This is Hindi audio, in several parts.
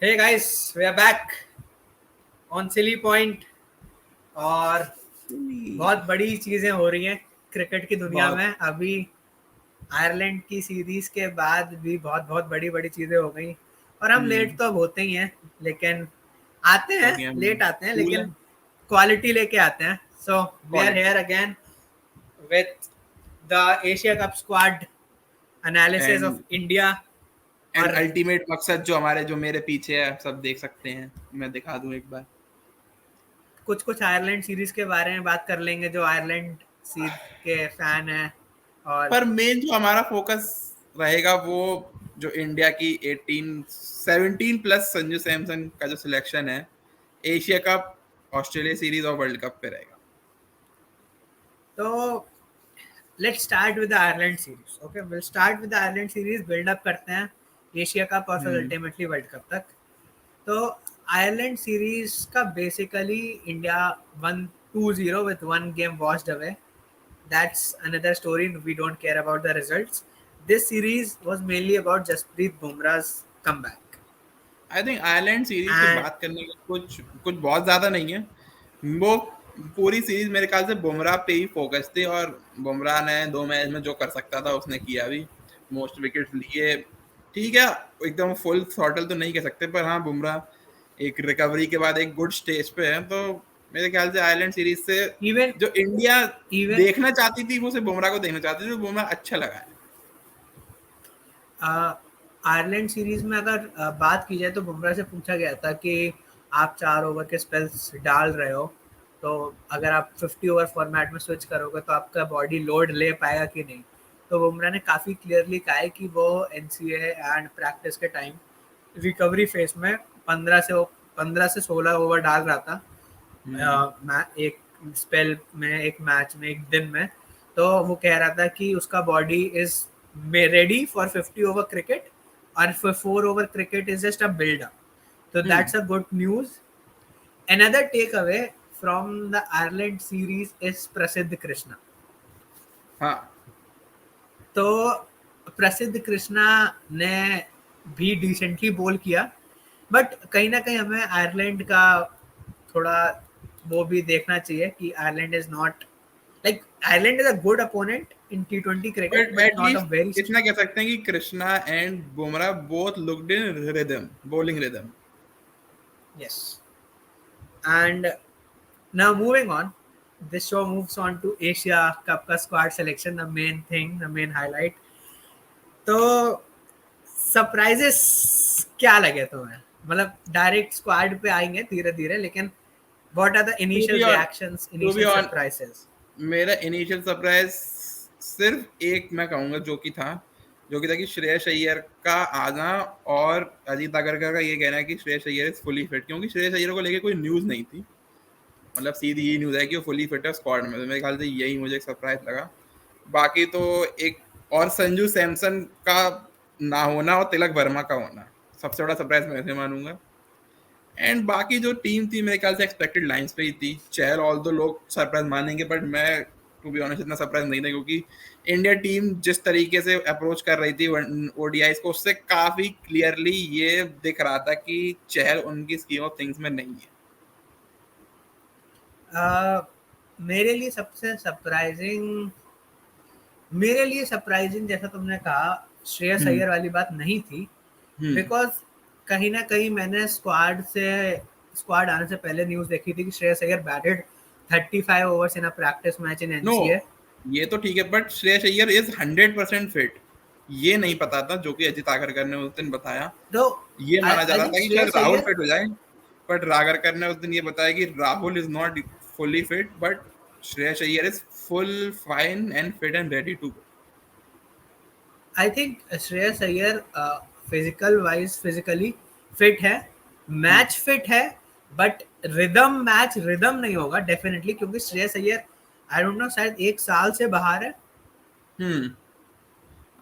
Hey guys, we are back on Silly Point और बहुत बड़ी चीजें हो रही हैं क्रिकेट की दुनिया बहुत में। अभी आयरलैंड की सीरीज के बाद भी बहुत बहुत बड़ी बड़ी चीजें हो गई और हम लेट तो अब होते ही हैं, लेकिन आते हैं, क्योंकि हम लेट आते हैं कूल लेकिन है क्वालिटी लेके आते हैं। So we are quality here again with the Asia cup squad analysis and of India. And और अल्टीमेट मकसद जो मेरे पीछे है सब देख सकते हैं। मैं दिखा दूं एक बार। कुछ कुछ आयरलैंड सीरीज के बारे में बात कर लेंगे जो आयरलैंड सीरीज के फैन हैं। और पर मेन जो हमारा फोकस रहेगा वो जो इंडिया की 17 प्लस संजू सैमसन का जो सिलेक्शन है एशिया कप, ऑस्ट्रेलिया सीरीज और वर्ल्ड कप पे रहेगा। तो let's start with the Ireland series. Okay, will start with the Ireland series, build up करते हैं एशिया कप और फिर हम्म अल्टीमेटली वर्ल्ड कप तक। तो आयरलैंड सीरीज का basically India one 2-0 with one game washed away. That's another story. We don't care about the results. This series was mainly about Jasprit Bumrah's comeback. I think Ireland series पे And बात करने का कुछ कुछ बहुत ज्यादा नहीं है। वो पूरी सीरीज मेरे ख्याल से बुमराह पे ही फोकस थी और बुमराह ने 2 मैच में जो कर सकता था उसने किया भी। मोस्ट विकेट लिए, ठीक है, एकदम फुल थ्रॉटल तो नहीं कह सकते, पर हाँ बुमराह एक रिकवरी के बाद एक गुड स्टेज पे है। तो मेरे ख्याल से आयरलैंड सीरीज से even जो इंडिया even देखना चाहती थी वो सिर्फ बुमराह को देखना चाहती थी, तो बुमराह अच्छा लगा है। आयरलैंड सीरीज में अगर बात की जाए तो बुमराह से पूछा गया था कि आप 4 ओवर के स्पेल्स डाल रहे हो, तो अगर आप 50 ओवर फॉर्मेट में स्विच करोगे तो आपका बॉडी लोड ले पाएगा कि नहीं। तो बुमराह ने काफ़ी क्लियरली कहा है कि वो एनसीए एंड प्रैक्टिस के टाइम रिकवरी फेज में 15 से 16 ओवर डाल रहा था। हम्म एक स्पेल में, एक मैच में, एक दिन में। तो वो कह रहा था कि उसका body is ready for 50 over cricket और 4 over cricket is just a build up. तो hmm that's a good news. Another take away from the Ireland series is Prasidh Krishna. हाँ, तो प्रसिद्ध कृष्णा ने भी डिसेंटली बोल किया, बट कहीं ना कहीं हमें आयरलैंड का थोड़ा वो भी देखना चाहिए कि Ireland is not like Ireland is a good opponent in T20 cricket but but not a very at least इतना कह सकते हैं कि Krishna and Bumrah both looked in rhythm, bowling rhythm. Yes. And now moving on, this show moves on to Asia Cup का squad selection, the main thing, the main highlight. तो सरप्राइजेस क्या लगे तुम्हें? मतलब डायरेक्ट स्क्वाड पे आएंगे धीरे धीरे, लेकिन what are the to initial be on reactions, to be initial on surprises? मेरा इनिशियल सरप्राइज सिर्फ एक मैं कहूंगा जो कि था कि श्रेयस अय्यर का आना और अजीत अगरकर का ये कहना है कि Shreyas Iyer is fully fit, क्योंकि श्रेयस अय्यर को लेके कोई न्यूज नहीं थी। मतलब सीधी ये न्यूज है कि वो फुली फिट है स्क्वाड में, तो मेरे ख्याल से यही मुझे एक सरप्राइज लगा। बाकी तो एक और संजू सैमसन का ना होना और तिलक वर्मा का होना सबसे बड़ा सरप्राइज मैं ऐसे मानूंगा। एंड बाकी जो टीम थी मेरे ख्याल से एक्सपेक्टेड लाइंस पे ही थी। चहल ऑल दो लोग सरप्राइज मानेंगे, बट मैं टू बी ऑनेस्ट इतना सरप्राइज नहीं था, क्योंकि इंडिया टीम जिस तरीके से अप्रोच कर रही थी ओडीआईस को, उससे काफी क्लियरली ये दिख रहा था कि चहल उनकी स्कीम ऑफ थिंग्स में नहीं है। मेरे लिए सबसे सरप्राइजिंग, मेरे लिए सरप्राइजिंग जैसा तुमने कहा, श्रेयस हम्म अय्यर वाली बात नहीं थी। हम्म बिकॉज कहीं ना कहीं मैंने स्क्वाड आने से पहले न्यूज देखी थी कि Shreyas Iyer batted 35 overs in a practice match in no, NCA. ये तो ठीक है, but Shreyas Iyer is 100% fit. ये नहीं पता था जो कि अजित आगरकर ने उस दिन बताया। तो ये माना जा आई रहा थिंक था कि शायद श्रेयस राहुल अय्यर, फिट हो जाए, बट रागरकर ने उस दिन ये बताया कि Rahul is not fully fit, but Shreyas Iyer is full fine and fit and ready to go. I think Shreyas Iyer physically fit है, मैच फिट है, बट मैच रिदम नहीं होगा डेफिनेटली, क्योंकि Shreyas Iyer I don't know शायद 1 साल से बाहर है। Hmm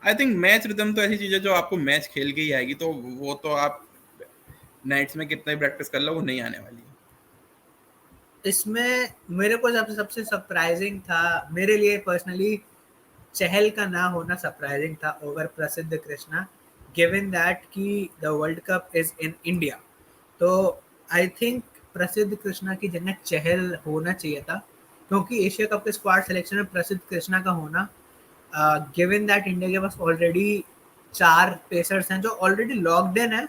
I think match rhythm तो ऐसी चीज है जो आपको मैच खेल के ही आएगी, तो वो तो आप नाइट्स में कितना ही प्रैक्टिस कर लो वो नहीं आने वाली है। इसमें मेरे को सबसे सबसे सरप्राइजिंग था, मेरे लिए पर्सनली, चहल का ना होना सरप्राइजिंग था ओवर प्रसिद्ध कृष्णा, गिवन दैट कि the world cup is in India. तो आई थिंक प्रसिद्ध कृष्णा की जगह चहल होना चाहिए था, क्योंकि एशिया कप के स्क्वाड सिलेक्शन में प्रसिद्ध कृष्णा का होना, गिवन दैट इंडिया के पास ऑलरेडी 4 पेसर्स हैं जो ऑलरेडी लॉक्ड इन है,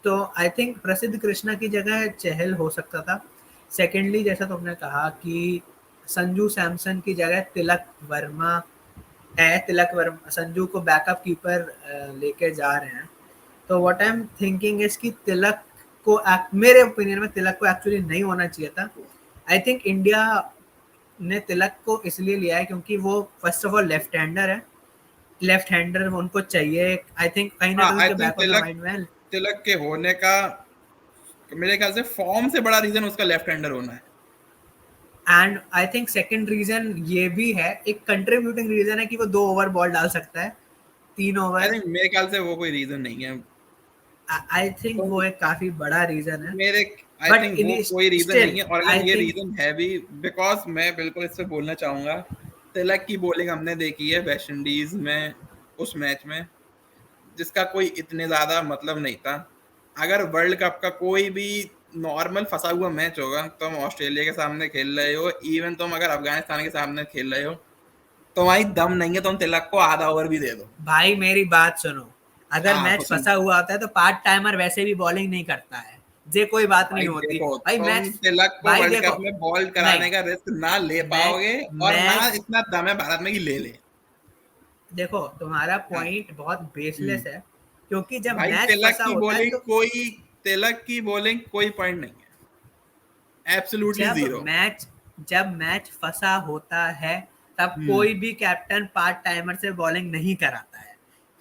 तो आई थिंक प्रसिद्ध कृष्णा की जगह चहल हो सकता था। सेकेंडली, जैसा तुमने कहा कि संजू सैमसन की जगह तिलक वर्मा है, तिलक वर्मा संजू को बैकअप कीपर लेके जा रहे हैं, तो what I am thinking is कि तिलक को मेरे ओपिनियन में तिलक को एक्चुअली नहीं होना चाहिए था। आई थिंक इंडिया ने तिलक को इसलिए लिया है क्योंकि वो first of all left hander है, लेफ्ट हैंडर उनको चाहिए, आई थिंक कहीं ना हाँ, कहीं आई उनके think back of the mind में। तिलक के होने का मेरे ख्याल से फॉर्म से बड़ा रीजन उसका लेफ्ट हैंडर होना है। And I think second reason ये भी है, एक कंट्रीब्यूटिंग रीजन है कि वो 2 ओवर बॉल डाल सकता है, 3 आई ओवर। थिंक मेरे ख्याल से वो कोई रीजन नहीं है। आई थिंक तो वो एक काफी बड़ा रीजन है, मेरे आई बट थिंक इन वो कोई रीजन स्टिल नहीं है, और अगर आई ये थिंक रीजन है भी, बिकॉज मैं बिल्कुल इससे बोलना चाहूंगा, तिलक की बॉलिंग हमने देखी है वेस्ट इंडीज में उस मैच में, जिसका कोई इतने ज्यादा मतलब नहीं था। अगर वर्ल्ड कप का कोई भी नॉर्मल फंसा हुआ मैच होगा, तुम ऑस्ट्रेलिया के सामने खेल रहे हो, इवन तुम अगर अफगानिस्तान के सामने खेल रहे हो, तुम्हारी दम नहीं है, तुम तिलक को आधा ओवर भी दे दो। भाई मेरी बात सुनो, अगर हाँ, मैच तो फंसा हुआ होता है तो पार्ट टाइमर वैसे भी बॉलिंग नहीं करता है, ये कोई बात नहीं भाई होती देखो, भाई। तुम मैच, तिलक को भाई वर्ल्ड देखो, कप में बॉल नहीं, कराने का रिस्क ना ले मैच पाओगे, और ना मैच इतना दम है भारत में कि ले ले। देखो तुम्हारा हाँ। पॉइंट बहुत हम्म। बेसलेस है, क्योंकि जब भाई मैच फंसा होता है तो तिलक की बॉलिंग कोई पॉइंट नहीं है, एब्सोल्युटली जब जीरो। मैच जब मैच फंसा होता है तब हम्म। कोई भी कैप्टन पार्ट टाइमर से बॉलिंग नहीं कराता है।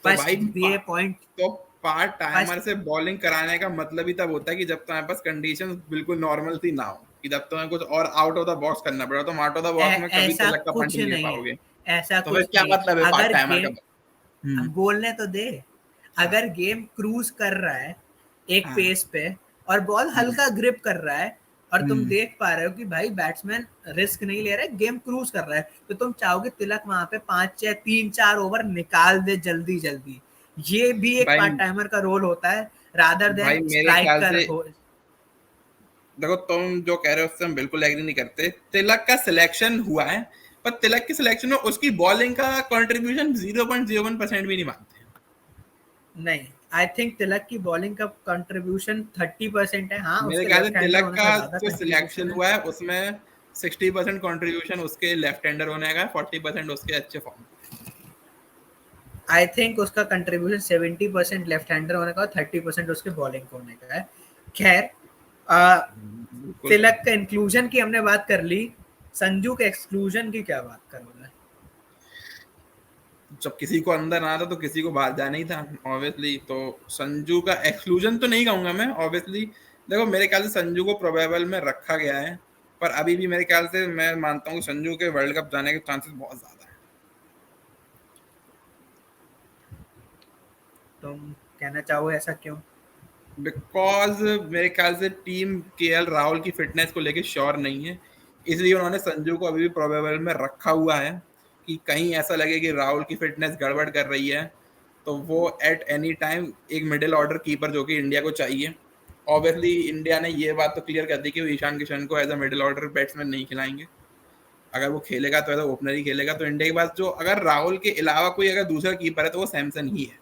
तो भाई फर्स्ट ये पॉइंट, तो पार्ट टाइमर फर्स्ट, से बॉलिंग कराने का मतलब ही तब होता है कि जब तुम्हारे पास कंडीशंस बिल्कुल नॉर्मल थी ना हो, कि जब तुम्हें कुछ और आउट ऑफ द बॉक्स करना पड़ा, तुम आउट ऑफ द बॉक्स में कभी ऐसा तिलक का पंच कुछ नहीं ले नहीं है, पाओगे। ऐसा तो फिर कुछ क्या नहीं है। मतलब है पार्ट अगर टाइमर का? गेम, हम्म। बोलने तो दे, हाँ। अगर गेम क्रूज कर रहा है एक हाँ। पेस पे और बॉल हम्म। हल्का ग्रिप कर रहा है, और तुम हम्म। देख पा रहे हो कि भाई बैट्समैन रिस्क नहीं ले रहा है, गेम क्रूज कर रहा है, तो तुम चाहोगे तिलक वहां पे 5 या 3 4 ओवर निकाल दे जल्दी जल्दी। ये भी एक भाई पार्ट टाइमर का रोल होता है, रादर देन भाई मेरे ख्याल स्ट्राइकर से हो। देखो, तुम जो कह रहे हो उससे हम बिल्कुल एग्री नहीं करते। तिलक का सिलेक्शन हुआ है, पर तिलक के सिलेक्शन में उसकी बॉलिंग का कंट्रीब्यूशन 0.01% भी नहीं मानते हैं। नहीं, आई थिंक तिलक की बॉलिंग का कंट्रीब्यूशन 30% है, हाँ मेरे उसके ख्याल से लेफ्ट हैंडर तिलक होने का का ज्यादा जो कंट्रीब्यूशन सिलेक्शन है। हुआ है उसमें 60% कंट्रीब्यूशन उसके लेफ्ट हैंडर होने का, 40% उसके अच्छे फॉर्म। आई थिंक उसका कंट्रीब्यूशन 70% लेफ्ट हैंडर होने का और 30% उसके बॉलिंग होने का है। खैर, बिल्कुल। तिलक का इंक्लूजन की हमने बात कर ली, संजू के एक्सक्लूजन की क्या बात करोगे? जब किसी को अंदर आना था तो किसी को बाहर जाना ही था, ऑब्वियसली। तो संजू का एक्सक्लूजन तो नहीं कहूंगा मैं, ऑब्वियसली। देखो, मेरे ख्याल से संजू को प्रोबेबल में रखा गया है, पर अभी भी मेरे ख्याल से मैं मानता हूँ कि संजू के वर्ल्ड कप जाने के चांसेस बहुत ज्यादा हैं। तुम कहना चाहोगे ऐसा क्यों? बिकॉज मेरे ख्याल से टीम केएल राहुल की फिटनेस को लेके श्योर नहीं है, इसलिए उन्होंने संजू को अभी भी प्रोबेबल में रखा हुआ है, कि कहीं ऐसा लगे कि राहुल की फिटनेस गड़बड़ कर रही है, तो वो एट एनी टाइम एक मिडिल ऑर्डर कीपर जो कि इंडिया को चाहिए। ऑब्वियसली इंडिया ने ये बात तो क्लियर कर दी कि वो ईशान किशन को as a middle order batsman नहीं खिलाएंगे। अगर वो खेलेगा तो एज अ ओपनर ही खेलेगा। तो इंडिया के पास जो अगर राहुल के अलावा कोई अगर दूसरा कीपर है तो वो सैमसन ही है।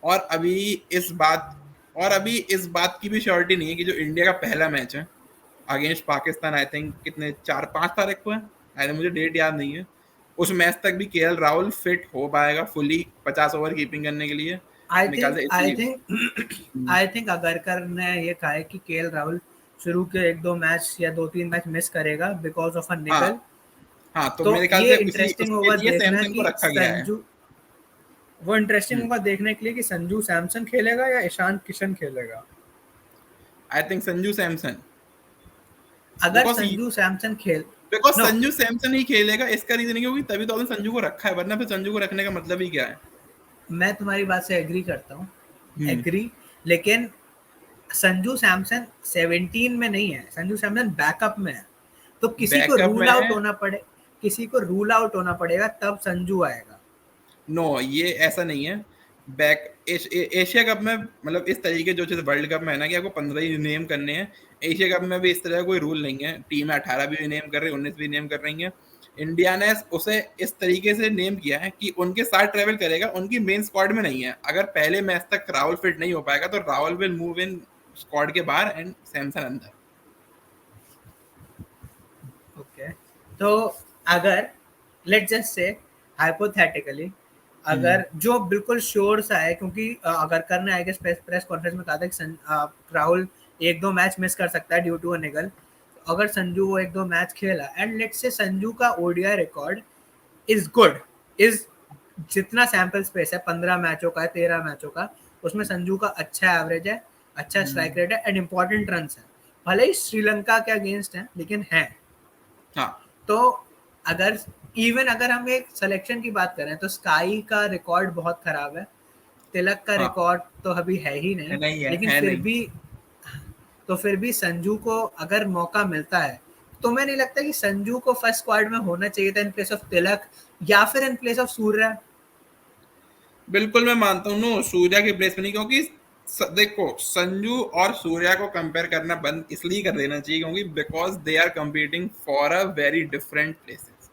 और अभी इस बात अभी इस बात की भी श्योरिटी नहीं है कि जो इंडिया का पहला मैच है अगेंस्ट पाकिस्तान, आई थिंक कितने 4-5 तारीख को है, आई थिंक, मुझे डेट याद नहीं है, उस मैच तक भी केएल राहुल फिट हो पाएगा फुली 50 ओवर कीपिंग करने के लिए। आई मेरे ख्याल थिंक से आई इसलिए। Think hmm. I think Agarkar ने ये कहा है कि केएल राहुल शुरू के 1-2 मैच या 2-3 मैच मिस करेगा बिकॉज ऑफ अ हाँ। निकल। हाँ, तो तो मेरे ख्याल ये से उसी इंटरेस्टिंग उसके होगा लिए देखना सैमसन को कि रखा गया है। संजू, वो इंटरेस्टिंग हम्म। होगा देखने के लिए कि संजू सैमसन खेलेगा या ईशान किशन खेलेगा। I think Sanju Samson. अगर बिकॉज संजू सैमसन खेल, बिकॉज नो, संजू सैमसन ही खेलेगा, इसका रीजन है क्योंकि तभी तो आपने संजू को रखा है, वरना फिर संजू को रखने का मतलब ही क्या है? मैं तुम्हारी बात से एग्री करता हूँ, हम्म। एग्री, लेकिन संजू सैमसन 17 में नहीं है, संजू सैमसन बैकअप में है, तो किसी को बैकअप रूल में आउट है। होना पड़े, किसी को रूल आउट होना पड़ेगा तब संजू आएगा। नो, ये ऐसा नहीं है। एशिया कप में मतलब इस तरीके जो जैसे वर्ल्ड कप में है ना कि आपको 15 ही नेम करने हैं, एशिया कप में भी इस तरह का कोई रूल नहीं है। टीम 18 भी नेम कर रही है, 19 भी नेम कर रही है। इंडिया ने उसे इस तरीके से नेम किया है कि उनके साथ ट्रेवल करेगा, उनकी मेन स्क्वाड में नहीं है। अगर पहले मैच तक राहुल फिट नहीं हो पाएगा तो Rahul will move in squad के बाहर एंड सैमसन अंदर। ओके, तो अगर लेट्स जस्ट से हाइपोथेटिकली, अगर जो बिल्कुल श्योर सा है, क्योंकि अगर करने आएगा प्रेस कॉन्फ्रेंस में कहा था कि राहुल एक दो मैच मिस कर सकता है ड्यू टू अ निगल। अगर संजू वो एक दो मैच खेला एंड लेट्स से संजू का ODI record is good, is जितना सैंपल स्पेस है 15 मैचों का, 13 मैचों का, उसमें संजू का अच्छा एवरेज है, अच्छा स्ट्राइक रेट है एंड इंपॉर्टेंट रन है। भले ही श्रीलंका के अगेंस्ट है लेकिन है। हाँ, तो अगर इवन अगर हम एक सिलेक्शन की बात करें तो स्काई का रिकॉर्ड बहुत खराब है, तिलक का हाँ, रिकॉर्ड तो अभी है ही नहीं, नहीं है, लेकिन है फिर नहीं। भी तो फिर भी संजू को अगर मौका मिलता है तो मैं नहीं लगता कि संजू को फर्स्ट स्क्वाड में होना चाहिए था इन प्लेस ऑफ तिलक या फिर इन प्लेस ऑफ सूर्या। बिल्कुल मैं मानता हूँ, नो सूर्या के प्लेस में नहीं, क्योंकि देखो संजू और सूर्या को कंपेयर करना बंद इसलिए कर देना चाहिए क्योंकि because they are competing for a very different places.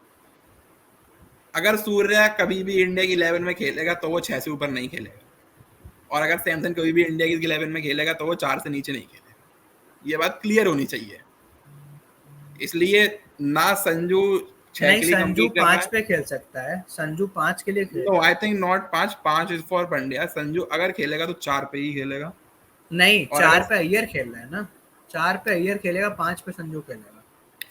अगर सूर्या कभी भी इंडिया की 11 में खेलेगा तो वो 6 से ऊपर नहीं खेलेगा, और अगर सैमसन कभी भी इंडिया की 11 में खेलेगा तो वो 4 से नीचे नहीं खेलेगा। ये बात क्लियर होनी चाहिए। इसलिए ना संजू 6 नहीं, के लिए संजू कम्पीट कर रहा 5 है। पे खेल सकता है, संजू 5 के लिए नो खेलेगा। I think not 5, 5 is for Pandya. Sanju अगर खेलेगा तो 4 पे ही खेलेगा। नहीं, और 4 अगर पे अय्यर खेल रहा है ना, 4 पे अय्यर खेलेगा, 5 पे संजू खेलेगा।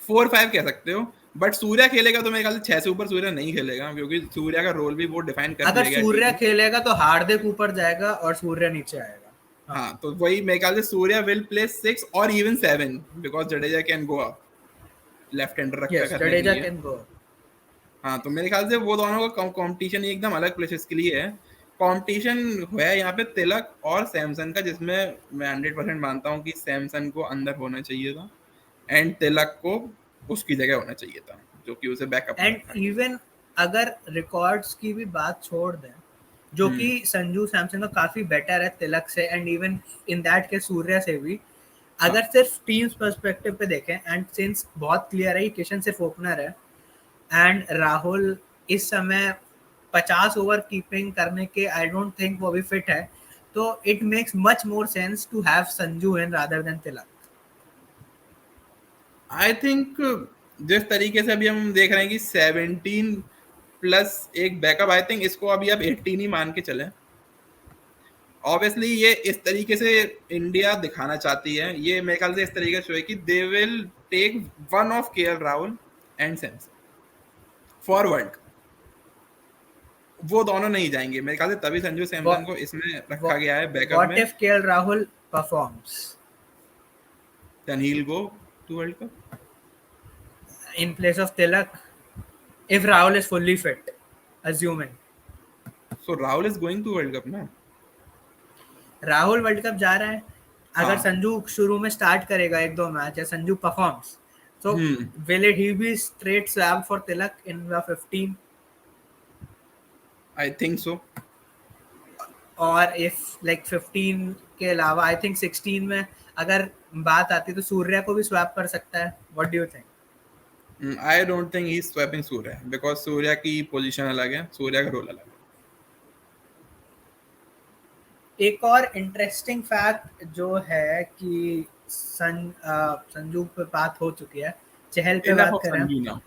4-5 कह सकते हो, बट सूर्या खेलेगा तो मेरे ख्याल से 6 से ऊपर सूर्या नहीं खेलेगा, क्योंकि सूर्या का रोल भी वो डिफाइन कर अगर लेगा टीम सूर्य में। खेलेगा तो हार्दिक ऊपर जाएगा और सूर्य नीचे आएगा। हाँ, हाँ, तो वही मेरे ख्याल से सूर्या विल प्ले 6 और even 7 because Jadeja can go up left hander रखा यस, करने के जडेजा लिए। Can go. हाँ, तो मेरे ख्याल से वो दोनों का कंपटीशन एकदम अलग प्लेसेस के लिए है। कंपटीशन है यहाँ पे तिलक और सैमसन का, जिसमें मैं 100% मानता हूँ कि सैमसन को अंदर होना चाहिए था एंड तिलक को उसकी जगह होना चाहिए था, जो कि उसे बैकअप में एंड रखा गया। इवन अगर रिकॉर्ड्स की भी बात छोड़ दें, जो कि हम्म, संजू सैमसन का काफी बेटर है तिलक से एंड इवन इन दैट के सूर्या से भी, हाँ, अगर सिर्फ टीम्स पर्सपेक्टिव पे देखें एंड सिंस बहुत क्लियर है कि किशन सिर्फ ओपनर है एंड राहुल इस समय 50 ओवर कीपिंग करने के आई डोंट थिंक वो भी फिट है, तो it makes much more sense to have Sanju in rather than Tilak. I think जिस तरीके से अभी हम देख रहे हैं कि 17 प्लस एक बैकअप, आई थिंक इसको अभी आप 18 ही मान के चले। ऑब्वियसली ये इस तरीके से इंडिया दिखाना चाहती है, ये मेरे ख्याल से इस तरीके से है कि they will take one of KL Rahul and Samson for world. वो दोनों नहीं जाएंगे मेरे ख्याल से, तभी संजू सैमसन को इसमें रखा गया है बैकअप व्हाट में। If KL Rahul performs then he will go to world cup. in place of Tilak if Rahul is fully fit, assuming so Rahul is going to world cup ना। राहुल वर्ल्ड कप जा रहा है, अगर हाँ, संजू शुरू में स्टार्ट करेगा एक दो मैच या Sanju performs, so will it he be straight swap for Tilak in the 15? I think so. और if like 15 के अलावा आई थिंक 16 में अगर बात आती है तो सूर्या को भी स्वैप कर सकता है। What do you think? I don't think he is swapping Surya, because Surya की पोजीशन अलग है, सूर्या का रोल अलग है। एक और इंटरेस्टिंग फैक्ट जो है कि संजू पे बात हो चुकी है, चहल पे इनफ बात ऑफ करें, संजू नाउ।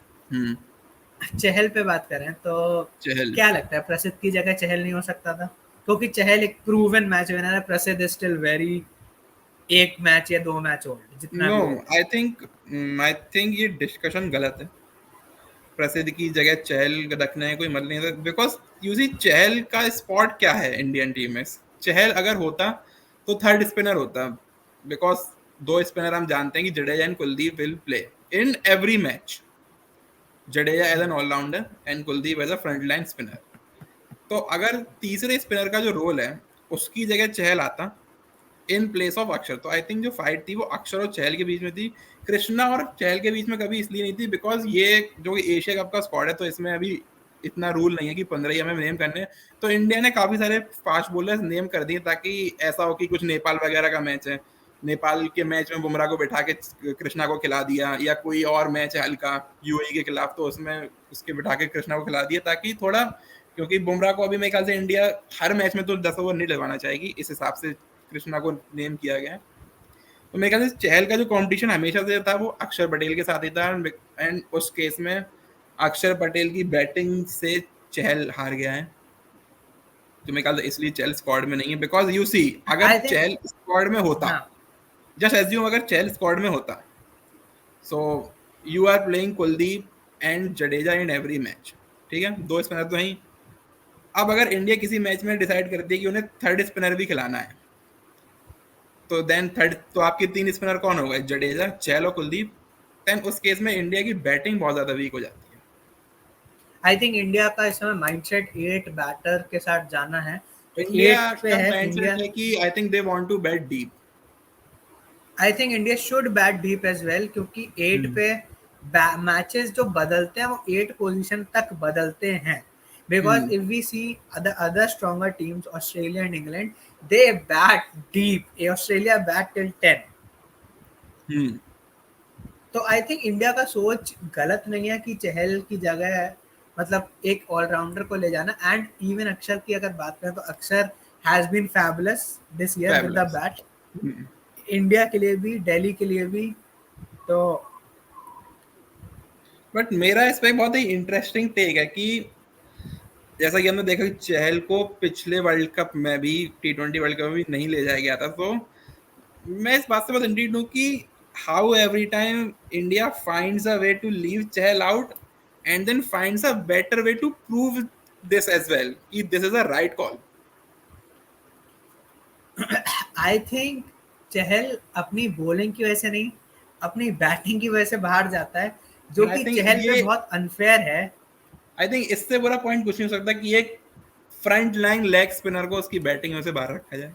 चहल पे बात करें तो चहल, क्या लगता है प्रसिद्ध की जगह चहल नहीं हो सकता था? क्योंकि चहल एक प्रूवन मैच विनर है, प्रसिद्ध इज स्टिल वेरी एक मैच या दो मैच ओल्ड जितना नो भी हो। आई थिंक ये डिस्कशन गलत है। प्रसिद्ध की जगह चहल रखने में कोई मतलब नहीं था, बिकॉज यूजी चहल का स्पॉट क्या है इंडियन टीम में। चहल अगर होता तो थर्ड स्पिनर होता, बिकॉज दो स्पिनर हम जानते हैं कि Jadeja and Kuldeep will play in every match. Jadeja as an allrounder and Kuldeep as a front line spinner. तो अगर तीसरे स्पिनर का जो रोल है उसकी जगह चहल आता इन प्लेस ऑफ अक्षर, तो आई थिंक जो फाइट थी वो अक्षर और चहल के बीच में थी। कृष्णा और चहल के बीच में कभी इसलिए नहीं थी बिकॉज ये जो एशिया कप का स्क्वाड है, तो इसमें अभी इतना रूल नहीं है कि 15 ही हमें नेम करने हैं। तो इंडिया ने काफी सारे फास्ट बॉलर्स नेम कर दिए ताकि ऐसा हो कि कुछ नेपाल वगैरह का मैच है, नेपाल के मैच में बुमराह को बैठा के कृष्णा को खिला दिया, या कोई और मैच है हल्का यूएई के खिलाफ तो उसमें उसके बैठा के कृष्णा को खिला दिया, ताकि थोड़ा, क्योंकि बुमराह को अभी मेरे ख्याल से इंडिया हर मैच में तो 10 ओवर नहीं लगवाना चाहेगी, इस हिसाब से कृष्णा को नेम किया गया है। तो मेरे ख्याल से चहल का जो कंपटीशन हमेशा से था वो अक्षर पटेल के साथ ही था, एंड उस केस में अक्षर पटेल की बैटिंग से चहल हार गया है। तो मेरे ख्याल से इसलिए चहल स्क्वाड में नहीं है, बिकॉज यू सी अगर आई थिंक चहल स्क्वाड में होता, हाँ जस्ट एज्यूम अगर चहल स्क्वाड में होता, so you are playing Kuldeep and Jadeja in every match, ठीक है, 2 स्पिनर तो हैं। अब अगर इंडिया किसी मैच में डिसाइड करती है कि उन्हें थर्ड स्पिनर भी खिलाना है, तो देन थर्ड तो आपके 3 स्पिनर कौन हो गए, जडेजा, चहल और कुलदीप। देन उस केस में इंडिया की बैटिंग बहुत ज्यादा वीक हो जाती है। आई थिंक इंडिया का इस समय माइंडसेट 8 बैटर के साथ जाना है। तो इंडिया 8 पे का है माइंडसेट इंडिया। है कि I think they want to bat deep. I think India should bat deep as well, क्योंकि 8 पे मैचेस जो बदलते हैं वो 8 पोजीशन तक बदलते हैं। Because if we see other stronger teams Australia and England, they bat deep, Australia bat till 10। Hmm तो आई थिंक इंडिया का सोच गलत नहीं है कि चहल की जगह मतलब एक ऑलराउंडर को ले जाना। एंड इवन अक्षर की अगर बात करें तो Akshar has been fabulous this year with the fabulous. Bat, India के लिए भी, दिल्ली के लिए भी। तो बट मेरा इस पे बहुत ही इंटरेस्टिंग टेक है कि जैसा कि हमने देखा कि चहल को पिछले वर्ल्ड कप में भी, T20 वर्ल्ड कप में भी नहीं ले जाया गया था, तो मैं इस बात से बहुत इंट्रीग्ड हूँ कि how every time India finds a way to leave Chahal out and then finds a better way to prove this as well कि this is a right call. I think Chahal अपनी बॉलिंग की वजह से नहीं, अपनी बैटिंग की वजह से बाहर जाता है, जो आई कि थिंक चहल पे ये, बहुत अनफेयर है। आई थिंक इससे बुरा पॉइंट कुछ नहीं हो सकता कि एक फ्रंट लाइन लेग स्पिनर को उसकी बैटिंग में से बाहर रखा जाए।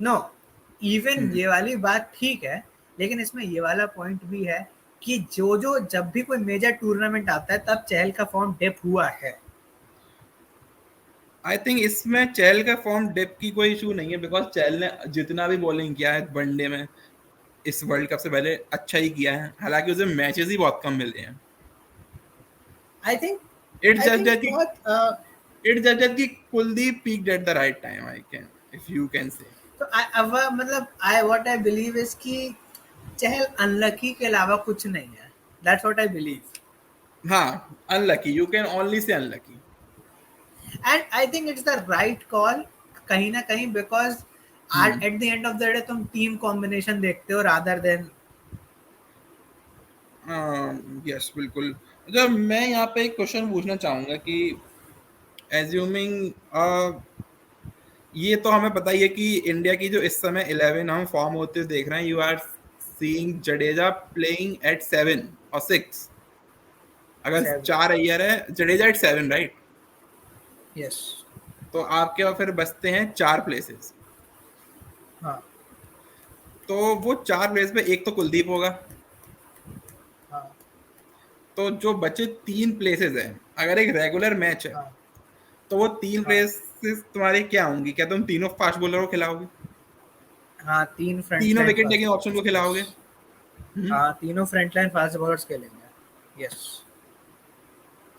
नो, इवन हम्म ये वाली बात ठीक है, लेकिन इसमें ये वाला पॉइंट भी है कि जो जब भी कोई मेजर टूर्नामेंट आता है तब चहल का फॉर्म डिप हुआ है। आई थिंक इसमें चहल का फॉर्म डिप की कोई इशू नहीं है, बिकॉज चहल ने जितना भी बॉलिंग किया है वनडे में इस वर्ल्ड कप से पहले अच्छा ही किया है, हालांकि उसे मैचेस ही बहुत कम मिले हैं। I think it's I just think that कि बहुत इट्स जस्ट दैट कि Kuldeep peaked at the right time, I can, if you can say. तो अब मतलब I what I believe is कि चहल अनलकी के अलावा कुछ नहीं है। That's what I believe. हाँ, unlucky, you can only say unlucky. And I think it's the right call कहीं ना कहीं, because at the end of the day तुम टीम कॉम्बिनेशन देखते हो रादर देन। यस बिल्कुल। जब मैं यहाँ पे एक क्वेश्चन पूछना चाहूंगा कि एज्यूमिंग, ये तो हमें पता ही है कि इंडिया की जो इस समय 11 हम फॉर्म होते हुए देख रहे हैं, you are seeing Jadeja playing at 7 और 6। अगर 4 अय्यर है, जडेजा एट 7, राइट? यस। तो आपके पास फिर बचते हैं 4 प्लेसेस। हाँ तो वो 4 प्लेस पे एक तो कुलदीप होगा, हाँ तो जो बचे 3 प्लेसेस हैं, अगर एक रेगुलर मैच है हाँ तो वो 3 हाँ प्लेसेस तुम्हारे क्या होंगी? क्या तुम तीनों फास्ट बॉलर को खिलाओगे, हाँ, तीन फ्रंट तीनों line wicket fast taking option को बॉलर्स, यस। खिलाओगे? हाँ, तीनों फ्रंट लाइन फास्ट बॉलर्स खेलेंगे, यस।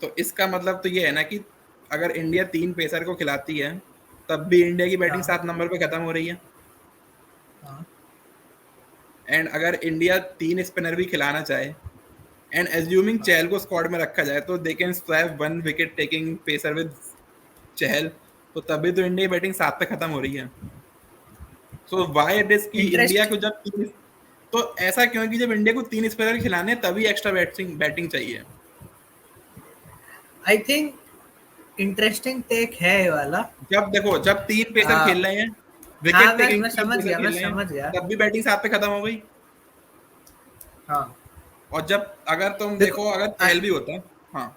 तो इसका मतलब तो ये है ना कि अगर इंडिया 3 पेसर को खिलाती है तब भी इंडिया की बैटिंग हाँ 7 नंबर पे खत्म हो रही है। हाँ एंड अगर इंडिया 3 स्पिनर भी खिलाना चाहे एंड एज्यूमिंग हाँ चहल को स्क्वाड में रखा जाए, तो they can swap 1 wicket taking pacer with Chahal, तो तभी तो इंडिया की बैटिंग 7 पे खत्म हो रही है। सो व्हाई इट इज कि इंडिया इंटरेस्ट। को जब तो ऐसा क्यों है कि जब इंडिया को 3 स्पिनर खिलाने हैं, तभी एक्स्ट्रा बैटिंग चाहिए। आई थिंक इंटरेस्टिंग टेक है ये वाला। जब देखो, जब 3 पेसर आ, खेल रहे हैं, हाँ, विकेट टेकिंग मैं 3 समझ पेसर गया, मैं खेल रहे हैं, समझ गया। तब भी बैटिंग 7 पे खत्म हो गई। हाँ, और जब अगर तुम देखो, देखो अगर चहल भी होता, हाँ,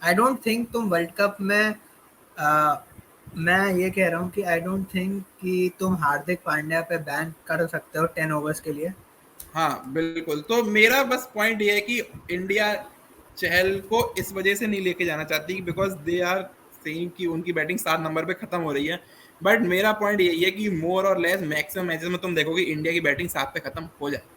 आई डोंट थिंक तुम वर्ल्ड कप में आ, मैं ये कह रहा हूँ कि आई डोंट थिंक कि तुम हार्दिक पांड्या पे बैन कर सकते हो 10 ओवर्स के लिए। हाँ बिल्कुल। तो मेरा बस पॉइंट ये है कि इंडिया चहल को इस वजह से नहीं लेके जाना चाहती बिकॉज दे आर सेइंग कि उनकी बैटिंग 7 नंबर पे खत्म हो रही है, बट मेरा पॉइंट यही है कि मोर और लेस मैक्सिमम मैचेस में तुम देखोगे इंडिया की बैटिंग 7 पे खत्म हो जाएगी।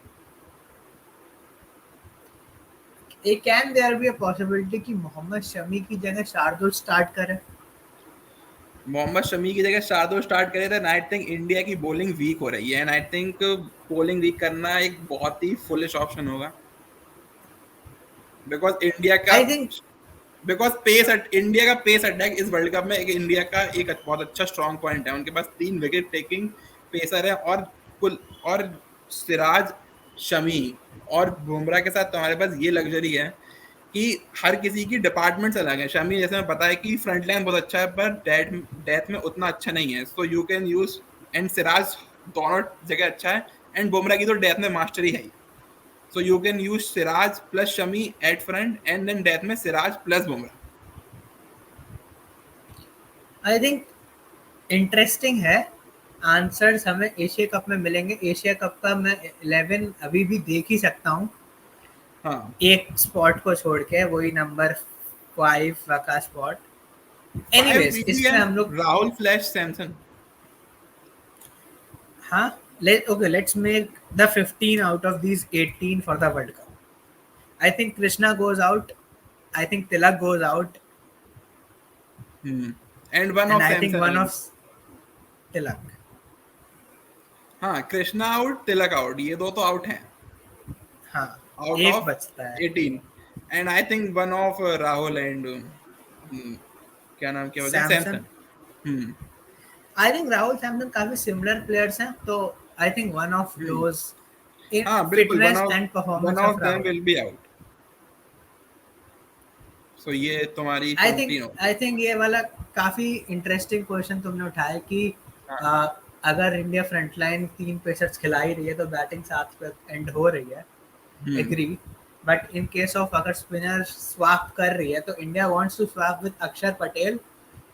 Can there be a possibility कि मोहम्मद शमी की जगह शार्दुल स्टार्ट करे? मोहम्मद शमी की जगह शार्दुल स्टार्ट करे थे, आई थिंक इंडिया की बॉलिंग वीक हो रही है and I think bowling weak करना एक बहुत ही फुलिश ऑप्शन होगा बिकॉज इंडिया का आई थिंक बिकॉज इंडिया का पेस अटैक इस वर्ल्ड कप में एक इंडिया का एक बहुत अच्छा स्ट्रॉन्ग पॉइंट है। उनके पास 3 विकेट टेकिंग पेसर है और कुल और सिराज, शमी और बुमराह के साथ तुम्हारे पास ये लग्जरी है कि हर किसी की डिपार्टमेंट्स अलग है। शमी जैसे मैं पता है कि फ्रंट लाइन बहुत अच्छा है पर डेथ में उतना अच्छा नहीं है, so you can use and Siraj दोनों जगह अच्छा है एंड बुमराह की तो डेथ में मास्टरी है ही, so you can use Siraj plus Shami at front and then death में Siraj plus Bumrah. I think interesting है। आंसर्स हमें एशिया कप में मिलेंगे। एशिया कप का मैं 11 अभी भी देख ही सकता हूँ, हाँ, एक स्पॉट को छोड़ के, वही नंबर 5 का स्पॉट। 5 एनीवेज इजी इसमें है, हम लोग, राहुल फ्लैश सैमसन। हाँ, let's make the 15 out of these 18 for the world cup. I think Krishna goes out, I think Tilak goes out, and one and of I think Samson one in. Of Tilak. हाँ, कृष्णा आउट, तिलक आउट, ये दो तो आउट हैं हाँ, आउट एक ऑफ बचता है 18 and I think one of Rahul and क्या नाम क्या वजह Samson. Samson. Hmm I think Rahul Samson काफी सिमिलर प्लेयर्स हैं, तो I think one of hmm those in हाँ बिल्कुल, fitness and one performance of of them Rahul. Will be out, so ये तुम्हारी आई थिंक 15 होगी। ये वाला काफी इंटरेस्टिंग क्वेश्चन तुमने उठाया कि हाँ। आ, अगर इंडिया फ्रंटलाइन 3 पेसर्स खिला ही रही है तो बैटिंग 7 पे एंड हो रही है, hmm agree. But in case of अगर स्पिनर स्वैप कर रही है तो India wants to swap with Axar Patel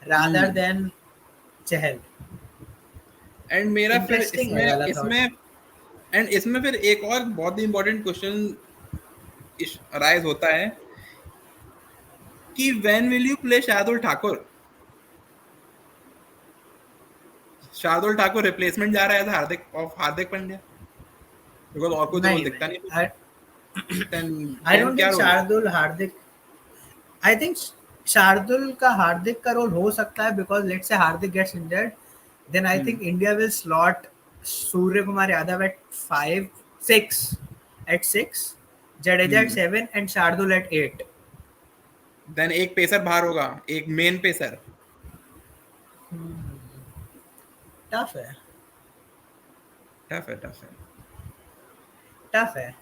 rather hmm than Chahal. And मेरा फिर इंटरेस्टिंग है इसमें वाला थॉट। इसमें एंड इसमें फिर एक और बहुत ही इंपॉर्टेंट क्वेश्चन अराइज होता है कि when will you play Shardul Thakur. Shardul Thakur replacement जा रहा है हार्दिक पांड्या बिकॉज और कोई तो रोल नहीं दिखता नहीं। नहीं, देन आई देन डोंट क्या थिंक रोल है? शार्दुल हार्दिक, आई थिंक शार्दुल का हार्दिक का रोल हो सकता है because let's say Hardik gets injured, then I hmm think India will slot Surya Kumar Yadav at 5 6 at 6, Jadeja at hmm 7 and Shardul at 8। Then एक पेसर बाहर होगा, एक मेन पेसर। टफ है, टफ है, टफ है। टफ है।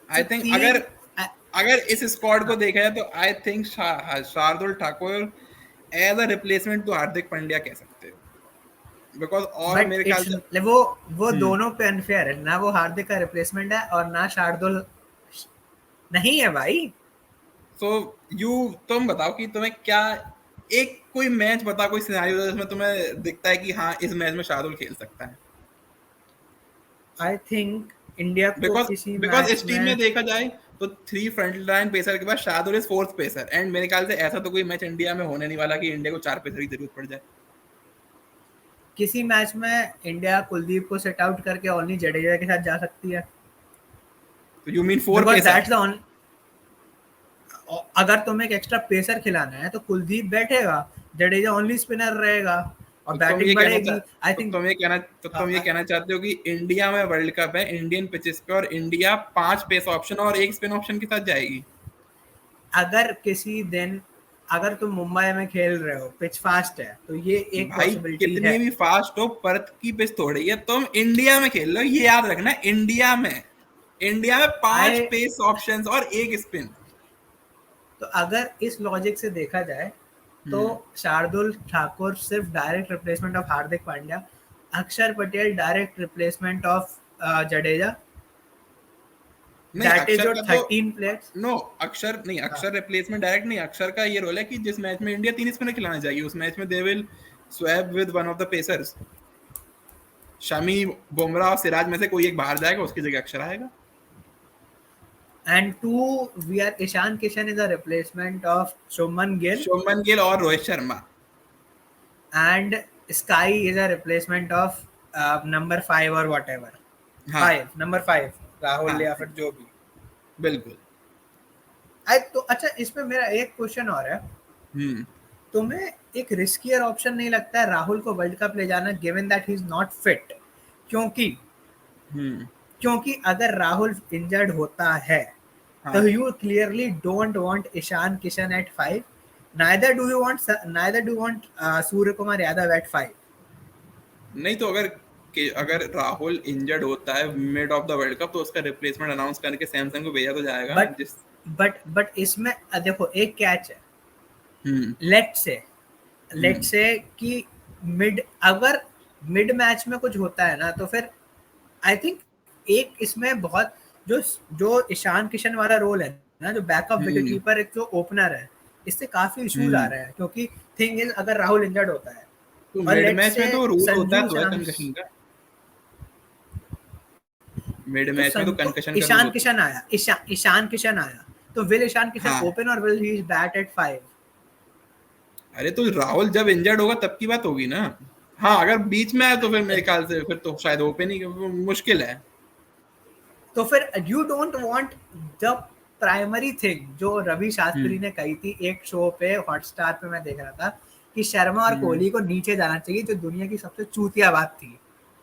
आई तो थिंक अगर 3 अगर इस स्क्वाड को देखा जाए तो I think Shardul Thakur as a replacement तो हार्दिक पांड्या कह सकते हो बिकॉज और बट मेरे ख्याल इट्स से वो दोनों पे अनफेयर है ना, वो हार्दिक का रिप्लेसमेंट है और ना शार्दुल नहीं है भाई। सो यू तुम बताओ कि तुम्हें क्या एक कोई मैच बता, कोई सिनेरियो जिसमें तुम्हें दिखता है कि हाँ इस मैच में शार्दुल खेल सकता है। आई थिंक इंडिया को बिकॉज किसी बिकॉज मैच इस टीम में में, देखा जाए तो 3 फ्रंट लाइन पेसर के बाद Shardul is 4th pacer and मेरे ख्याल से ऐसा तो कोई मैच इंडिया में होने नहीं वाला कि इंडिया को 4 पेसर की जरूरत पड़ जाए। इंडिया कुलदीप को सेट आउट करके ओनली जडेजा के साथ जा सकती है तो you mean 4 because pacer? That's the only, अगर तुम्हें एक एक्स्ट्रा पेसर खिलाना है तो कुलदीप बैठेगा, जडेजा ओनली स्पिनर रहेगा और तो बैटिंग बढ़ेगी। आई थिंक तुम ये कहना चाहते हो कि इंडिया में वर्ल्ड कप है इंडियन पिचेस पे और इंडिया 5 पेस ऑप्शन और एक स्पिन ऑप्शन के साथ जाएगी। अगर किसी दिन अगर तुम मुंबई में खेल रहे हो, पिच फास्ट है, तो ये एक भाई पॉसिबिलिटी है। कितनी भी फास्ट हो, पर्थ की पिच थोड़ी है, तुम इंडिया में खेल रहे हो, ये याद रखना। इंडिया में 5 आई पेस ऑप्शंस और एक स्पिन। तो अगर इस लॉजिक से देखा जाए तो हम्म शार्दुल ठाकुर सिर्फ direct replacement of Hardik Pandya, अक्षर Patel direct replacement of Jadeja, नहीं, दैट इज अक्षर योर का तो 13 प्लेयर्स। नो, अक्षर नहीं, हाँ, अक्षर रिप्लेसमेंट डायरेक्ट नहीं। अक्षर का ये रोल है कि जिस मैच में इंडिया 3 स्पिनर खिलाना चाहिए उस मैच में they will swap with one of the pacers. Shami, Bumrah और सिराज में से कोई एक बाहर जाएगा, उसकी जगह अक्षर आएगा। And two, we are Ishan Kishan is a replacement of Shubman Gill, Shubman Gill और Rohit Sharma. and Sky is a replacement of number 5 or whatever. हाँ 5, number 5, राहुल हाँ या फिर जो भी. बिल्कुल. तो अच्छा, इसमें मेरा एक क्वेश्चन और है. हम्म तुम्हें एक रिस्कियर ऑप्शन नहीं लगता है राहुल को वर्ल्ड कप ले जाना, given that he is not fit? क्योंकि हम्म क्योंकि अगर राहुल इंजर्ड होता है हाँ. तो you clearly don't want Ishan Kishan at 5, neither do you want Surya Kumar Yadav at 5. नहीं तो अगर राहुल इंजर्ड होता है mid of the world cup तो उसका रिप्लेसमेंट अनाउंस करके सैमसंग को भेजा तो जाएगा बट जिस. बट इसमें देखो एक कैच है. हम्म लेट्स से कि अगर मिड मैच में कुछ होता है ना, तो फिर आई थिंक एक इसमें बहुत जो जो ईशान किशन वाला रोल है ना, जो बैकअप विकेट कीपर, एक जो ओपनर है, इससे काफी इश्यूज आ रहे हैं. क्योंकि थिंग इज, अगर राहुल इंजर्ड होता है तो और मिड लेट्स मैच में से तो रूल होता है संजू तो है सैमसन, कंकशन का. मिड तो मैच में तो कंकशन का रूल ईशान होता किशन आया, ईशान किशन आया, तो विल ईशान है. किशन हाँ ओपन और विल ही बैट एट 5? अरे तो राहुल जब इंजर्ड होगा तब की बात होगी ना. हाँ अगर बीच में आए तो फिर मेरे ख्याल से फिर तो शायद ओपन ही मुश्किल है. तो फिर you don't want the primary thing जो रवि शास्त्री हम्म ने कही थी एक शो पे, हॉटस्टार पे मैं देख रहा था, कि शर्मा और कोहली को नीचे जाना चाहिए, जो दुनिया की सबसे चूतिया बात थी.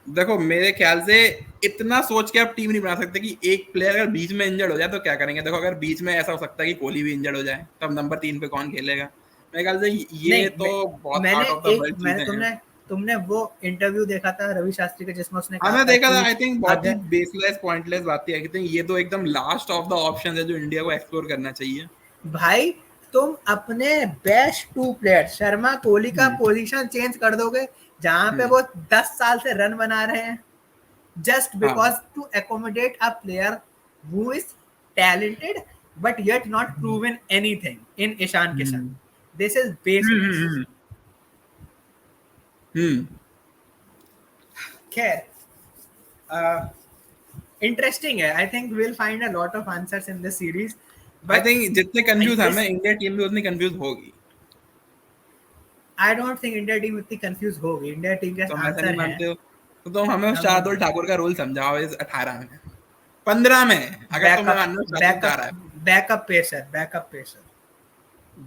देखो मेरे ख्याल से इतना सोच के आप टीम नहीं बना सकते कि एक प्लेयर अगर बीच में इंजर्ड हो जाए तो क्या करेंगे. देखो अगर बीच में ऐसा हो सकता है कि कोहली भी इंजर्ड हो जाए तब नंबर 3 पे कौन खेलेगा. मेरे ख्याल से ये नहीं, तो बहुत आउट ऑफ द वर्ल्ड मैंने चीजें हैं. तुमने वो इंटरव्यू देखा था रवि शास्त्री का, जिसमें उसने हाँ कहा मैं था देखा था. कि आई थिंक बहुत ही अगर बेसलेस पॉइंटलेस बात थी. आई थिंक ये तो एकदम लास्ट ऑफ द ऑप्शन है जो इंडिया को एक्सप्लोर करना चाहिए. भाई तुम अपने best two player Sharma Kohli का हम्म पोजीशन चेंज कर दोगे, जहां पे हम्म वो 10 साल से रन बना रहे हैं, just हाँ because to accommodate a player who is talented but yet not proven anything in Ishan Kishan. Hmm This is hmm baseless. हम्म हम्म खैर, interesting है. I think we'll find a lot of answers in this series. I But think जितने कंफ्यूज हमें इस इंडिया टीम भी उतनी कंफ्यूज होगी. I don't think India team इतनी confused होगी. India team के तुम ऐसा नहीं आंसर हैं. मानते हो तो तुम हमें हम शार्दुल ठाकुर का रोल समझाओ इस 18 में 15 में अगर तुम्हें बैकअप मानो शार्दुल जा बैकअप रहा है. Backup pacer.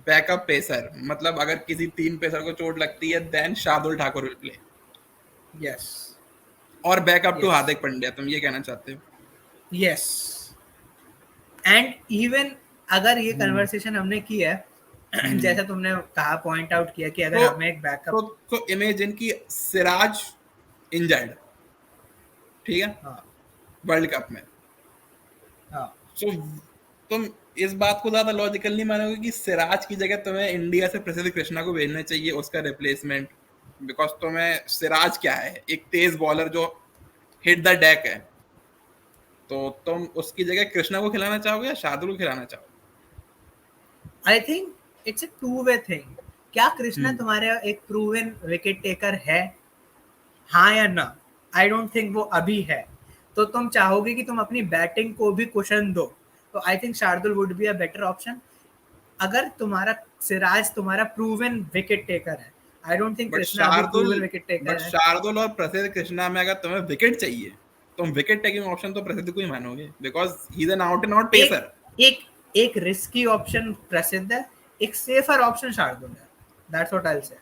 बैकअप पेसर मतलब अगर किसी 3 पेसर को चोट लगती है then Shardul Thakur will play. Yes. और backup to Yes. Hardik Pandya तुम ये कहना चाहते हो. Yes. एंड इवन अगर ये कन्वर्सेशन हमने की है, हम्म जैसा तुमने कहा, पॉइंट आउट किया कि अगर तो हमें एक बैकअप. तो इमेजिन की सिराज इंजर्ड ठीक है हाँ वर्ल्ड कप में. हाँ सो तुम इस बात को ज्यादा लॉजिकल नहीं मानोगे कि सिराज की जगह तुम्हें इंडिया से प्रसिद्ध कृष्णा को भेजना चाहिए उसका रिप्लेसमेंट. बिकॉज तुम्हें सिराज क्या है एक तेज बॉलर जो हिट द डेक है. तो तुम उसकी जगह कृष्णा को खिलाना चाहोगे या शार्दुल को खिलाना चाहोगे. I think it's a two way thing. क्या कृष्णा हम्म तुम्हारे एक प्रूवन विकेट टेकर है, हाँ या ना? आई डोंट थिंक वो अभी है. तो तुम चाहोगे कि तुम अपनी बैटिंग को भी कुशन दो, तो I think Shardul would be a better option. अगर तुम्हारा सिराज तुम्हारा प्रूवन विकेट टेकर है, आई डोंट थिंक कृष्णा अभी प्रूवन विकेट टेकर है. शार्दुल और प्रसिद्ध कृष्णा में अगर तुम्हें विकेट चाहिए तुम विकेट टेकिंग ऑप्शन तो प्रसिद्ध को ही मानोगे because he is an out and out एक पेसर. एक एक रिस्की ऑप्शन प्रसिद्ध है, एक सेफर ऑप्शन शार्दुल है. That's what I will say.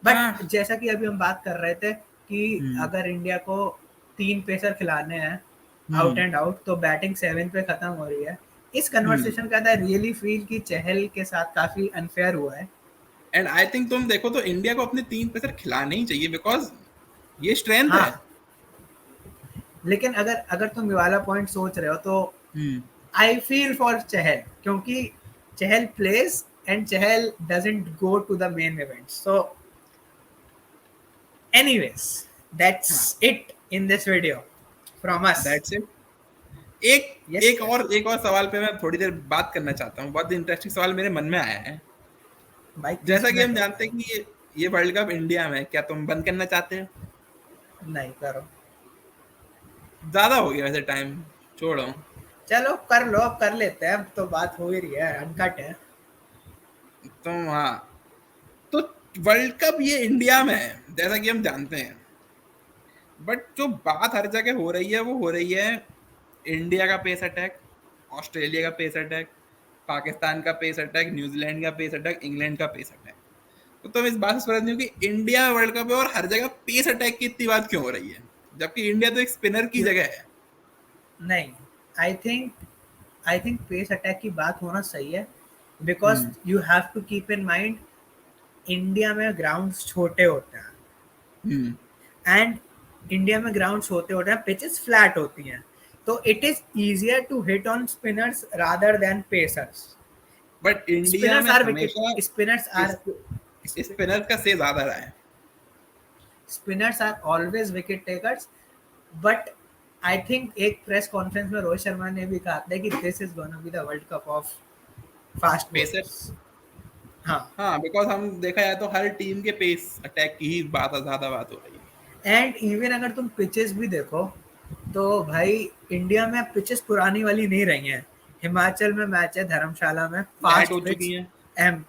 But हाँ जैसा कि अभी हम बात कर रहे थे कि हम्म अगर इंडिया को 3 पेसर खिलाने हैं आउट हम्म एंड आउट, तो बैटिंग 7 पे खत्म हो रही है. इस हम्म कन्वर्सेशन का आई रियली फील कि चहल के साथ काफी अनफेयर हुआ है. एंड आई थिंक तुम देखो तो इंडिया को अपने 3 पेसर खिलाने ही चाहिए बिकॉज ये स्ट्रेंथ है. हाँ, लेकिन अगर अगर तुम ये वाला पॉइंट सोच रहे हो, तो हम्म आई फील फॉर चहल, क्योंकि Chahal plays and Chahal doesn't go to the main event. So anyways, that's हाँ it in this video from us. That's it. एक यस एक और सवाल पे मैं थोड़ी देर बात करना चाहता हूँ. बहुत इंटरेस्टिंग सवाल मेरे मन में आया है. भाई, 30 जैसा कि हम मिनट हो जानते गए. हैं कि ये वर्ल्ड कप इंडिया में क्या तुम बंद करना चाहते हो. नहीं करो. ज्यादा हो गया वैसे टाइम छोड़ो। चलो कर लो, अब कर लेते हैं, अब तो बात हो ही रही है, अनकट है। तो हाँ, तो वर्ल्ड कप ये इंडिया में है जैसा कि हम जानते हैं, बट जो बात हर जगह हो रही है वो हो रही है इंडिया का पेस अटैक, ऑस्ट्रेलिया का पेस अटैक, पाकिस्तान का पेस अटैक, न्यूजीलैंड का पेस अटैक, इंग्लैंड का पेस अटैक। तो तुम इस बात से समझ नहीं हो कि इंडिया वर्ल्ड कप है और हर जगह पेस अटैक की इतनी बात क्यों हो रही है, जबकि इंडिया तो एक स्पिनर की क्यों? जगह है। नहीं, आई थिंक पेस अटैक की बात होना सही है, because hmm. You have to keep in mind India में ग्राउंड्स छोटे होते हैं, हम्म। एंड इंडिया में ग्राउंड्स होते होते हैं, पिचेस फ्लैट होती हैं, तो it is easier to hit on spinners rather than pacers. But India spinners में आर विकेट हमेशा स्पिनर्स आर स्पिनर का से ज्यादा रहा है। Spinners are always wicket takers, but I think एक प्रेस कॉन्फ्रेंस में रोहित शर्मा ने भी कहा था कि this is gonna be the world cup of fast pacer. Bowlers. हाँ, हाँ, बिकॉज हम देखा जाए तो हर टीम के पेस अटैक की ही ज्यादा बात हो रही है। एंड इवन अगर तुम पिचेस भी देखो, तो भाई इंडिया में पिचेस पुरानी वाली नहीं रही हैं। हिमाचल में मैच है, धर्मशाला में फ्लैट फास्ट हो चुकी पिच। हैं। एम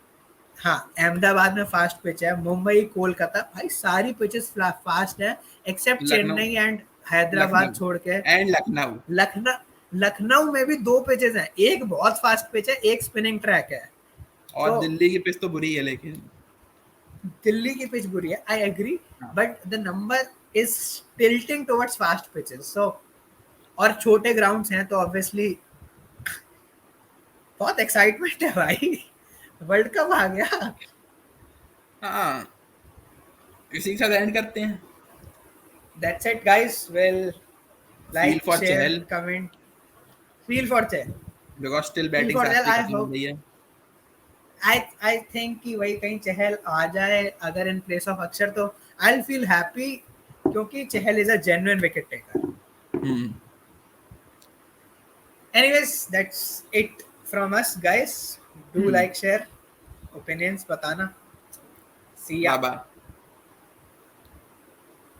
हाँ, अहमदाबाद में फास्ट पिच है, मुंबई कोलकाता भाई सारी पिचेस फास्ट है, एक्सेप्ट लखनऊ। चेन्नई एंड हैदराबाद लखनऊ छोड़ के। एंड लखनऊ। लखनऊ लखनऊ में भी दो पिचेस हैं, एक बहुत फास्ट पिच है, एक स्पिनिंग ट्रैक है। और तो दिल्ली की पिच तो बुरी है लेकिन। दिल्ली की पिच बुरी है, आई एग्री, हाँ। But the number is tilting towards fast pitches. So और छोटे ग्राउंड्स हैं, तो ऑब्वियसली बहुत एक्साइटमेंट है भाई, वर्ल्ड कप आ गया। हाँ, इसी के साथ एंड करते हैं। That's it guys, will feel like for share Chahal, comment, feel for Chahal, because still feel batting for Chahal. Shastri आई खत्म हो होप, गई है। आई थिंक कि वही कहीं चहल आ जाए अगर इन प्लेस ऑफ अक्षर, तो आई विल फील हैप्पी, क्योंकि Chahal is a genuine wicket taker. Hmm. Anyways, that's it from us, guys. Do hmm. like, share, opinions, batana. See ya. Baba.